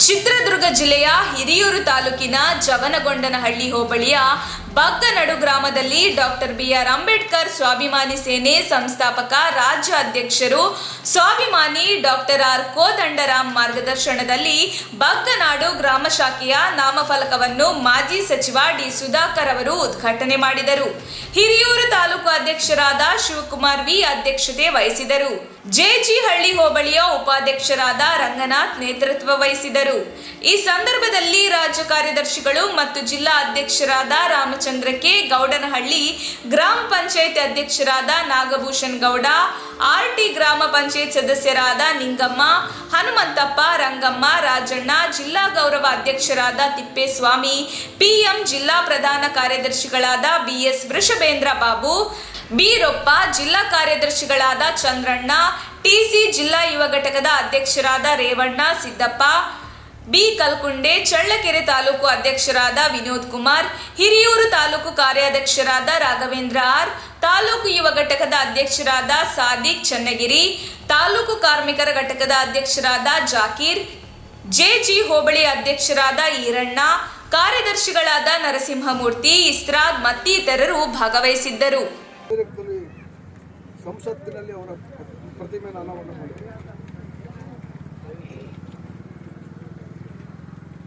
ಚಿತ್ರದುರ್ಗ ಜಿಲ್ಲೆಯ ಹಿರಿಯೂರು ತಾಲೂಕಿನ ಜವನಗೊಂಡನಹಳ್ಳಿ ಹೋಬಳಿಯ ಬಗ್ಗನಡು ಗ್ರಾಮದಲ್ಲಿ ಡಾಕ್ಟರ್ ಬಿ.ಆರ್. ಅಂಬೇಡ್ಕರ್ ಸ್ವಾಭಿಮಾನಿ ಸೇನೆ ಸಂಸ್ಥಾಪಕ ರಾಜ್ಯ ಅಧ್ಯಕ್ಷರು ಸ್ವಾಭಿಮಾನಿ ಡಾಕ್ಟರ್ ಆರ್. ಕೋದಂಡರಾಮ್ ಮಾರ್ಗದರ್ಶನದಲ್ಲಿ ಬಗ್ಗನಾಡು ಗ್ರಾಮ ಶಾಖೆಯ ನಾಮಫಲಕವನ್ನು ಮಾಜಿ ಸಚಿವ ಡಿ. ಸುಧಾಕರ್ ಅವರು ಉದ್ಘಾಟನೆ ಮಾಡಿದರು. ಹಿರಿಯೂರು ತಾಲೂಕು ಅಧ್ಯಕ್ಷರಾದ ಶಿವಕುಮಾರ್ ವಿ ಅಧ್ಯಕ್ಷತೆ ವಹಿಸಿದರು. ಜೆ.ಜಿ. ಹಳ್ಳಿ ಹೋಬಳಿಯ ಉಪಾಧ್ಯಕ್ಷರಾದ ರಂಗನಾಥ್ ನೇತೃತ್ವ ವಹಿಸಿದರು. ಈ ಸಂದರ್ಭದಲ್ಲಿ ರಾಜ್ಯ ಕಾರ್ಯದರ್ಶಿಗಳು ಮತ್ತು ಜಿಲ್ಲಾ ಅಧ್ಯಕ್ಷರಾದ ರಾಮಚಂದ್ರ ಕೆ. ಗೌಡನಹಳ್ಳಿ, ಗ್ರಾಮ ಪಂಚಾಯತ್ ಅಧ್ಯಕ್ಷರಾದ ನಾಗಭೂಷಣ್ ಗೌಡ, ಆರ್.ಟಿ. ಗ್ರಾಮ ಪಂಚಾಯತ್ ಸದಸ್ಯರಾದ ನಿಂಗಮ್ಮ, ಹನುಮಂತಪ್ಪ, ರಂಗಮ್ಮ, ರಾಜಣ್ಣ, ಜಿಲ್ಲಾ ಗೌರವ ಅಧ್ಯಕ್ಷರಾದ ತಿಪ್ಪೇಸ್ವಾಮಿ, ಪಿಎಂ, ಜಿಲ್ಲಾ ಪ್ರಧಾನ ಕಾರ್ಯದರ್ಶಿಗಳಾದ ಬಿ.ಎಸ್. ವೃಷಭೇಂದ್ರ ಬಾಬು, ಬೀರೊಪ್ಪ, ಜಿಲ್ಲಾ ಕಾರ್ಯದರ್ಶಿಗಳಾದ ಚಂದ್ರಣ್ಣ, ಟಿಸಿ, ಜಿಲ್ಲಾ ಯುವ ಘಟಕದ ಅಧ್ಯಕ್ಷರಾದ ರೇವಣ್ಣ, ಸಿದ್ದಪ್ಪ, ಬಿ. ಕಲ್ಕುಂಡೆ, ಚಳ್ಳಕೆರೆ ತಾಲೂಕು ಅಧ್ಯಕ್ಷರಾದ ವಿನೋದ್ ಕುಮಾರ್, ಹಿರಿಯೂರು ತಾಲೂಕು ಕಾರ್ಯಾಧ್ಯಕ್ಷರಾದ ರಾಘವೇಂದ್ರ ಆರ್, ತಾಲೂಕು ಯುವ ಘಟಕದ ಅಧ್ಯಕ್ಷರಾದ ಸಾದಿಕ್ ಚನ್ನಗಿರಿ, ತಾಲೂಕು ಕಾರ್ಮಿಕರ ಘಟಕದ ಅಧ್ಯಕ್ಷರಾದ ಜಾಕೀರ್, ಜೆ.ಜಿ. ಹೋಬಳಿ ಅಧ್ಯಕ್ಷರಾದ ಈರಣ್ಣ, ಕಾರ್ಯದರ್ಶಿಗಳಾದ ನರಸಿಂಹಮೂರ್ತಿ, ಇಸ್ರಾದ್ ಮತ್ತಿತರರು ಭಾಗವಹಿಸಿದ್ದರು. ಸಂಸತ್ತಿನಲ್ಲಿ ಅವರ ಪ್ರತಿಮೆಯನ್ನು ಅನಾವರಣ ಮಾಡಿದೆ.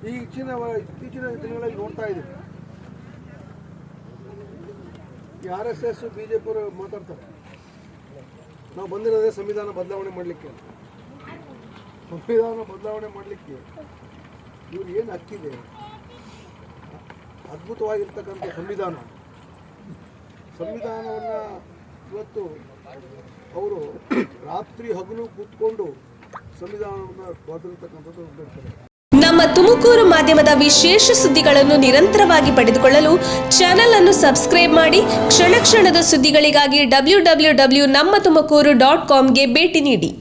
ಇತ್ತೀಚಿನ ದಿನಗಳಲ್ಲಿ ನೋಡ್ತಾ ಇದ್ದೀವಿ, ಈ RSS BJP ಅವರು ಮಾತಾಡ್ತಾರೆ, ನಾವು ಬಂದಿರೋದೇ ಸಂವಿಧಾನ ಬದಲಾವಣೆ ಮಾಡಲಿಕ್ಕೆ. ಸಂವಿಧಾನ ಬದಲಾವಣೆ ಮಾಡಲಿಕ್ಕೆ ಇವ್ರು ಏನು ಹಕ್ಕಿದೆ? ಅದ್ಭುತವಾಗಿರ್ತಕ್ಕಂಥ ಸಂವಿಧಾನವನ್ನು ಇವತ್ತು ಅವರು ರಾತ್ರಿ ಹಗಲು ಕೂತ್ಕೊಂಡು ಸಂವಿಧಾನವನ್ನು ಬದಲಿರ್ತಕ್ಕಂಥದ್ದು ಹೇಳ್ತಾರೆ. ನಮ್ಮ ತುಮಕೂರು ಮಾಧ್ಯಮದ ವಿಶೇಷ ಸುದ್ದಿಗಳನ್ನು ನಿರಂತರವಾಗಿ ಪಡೆದುಕೊಳ್ಳಲು ಚಾನೆಲ್ ಅನ್ನು ಸಬ್ಸ್ಕ್ರೈಬ್ ಮಾಡಿ. ಕ್ಷಣ ಕ್ಷಣದ ಸುದ್ದಿಗಳಿಗಾಗಿ www.nammathumakuru.com ಗೆ ಭೇಟಿ ನೀಡಿ.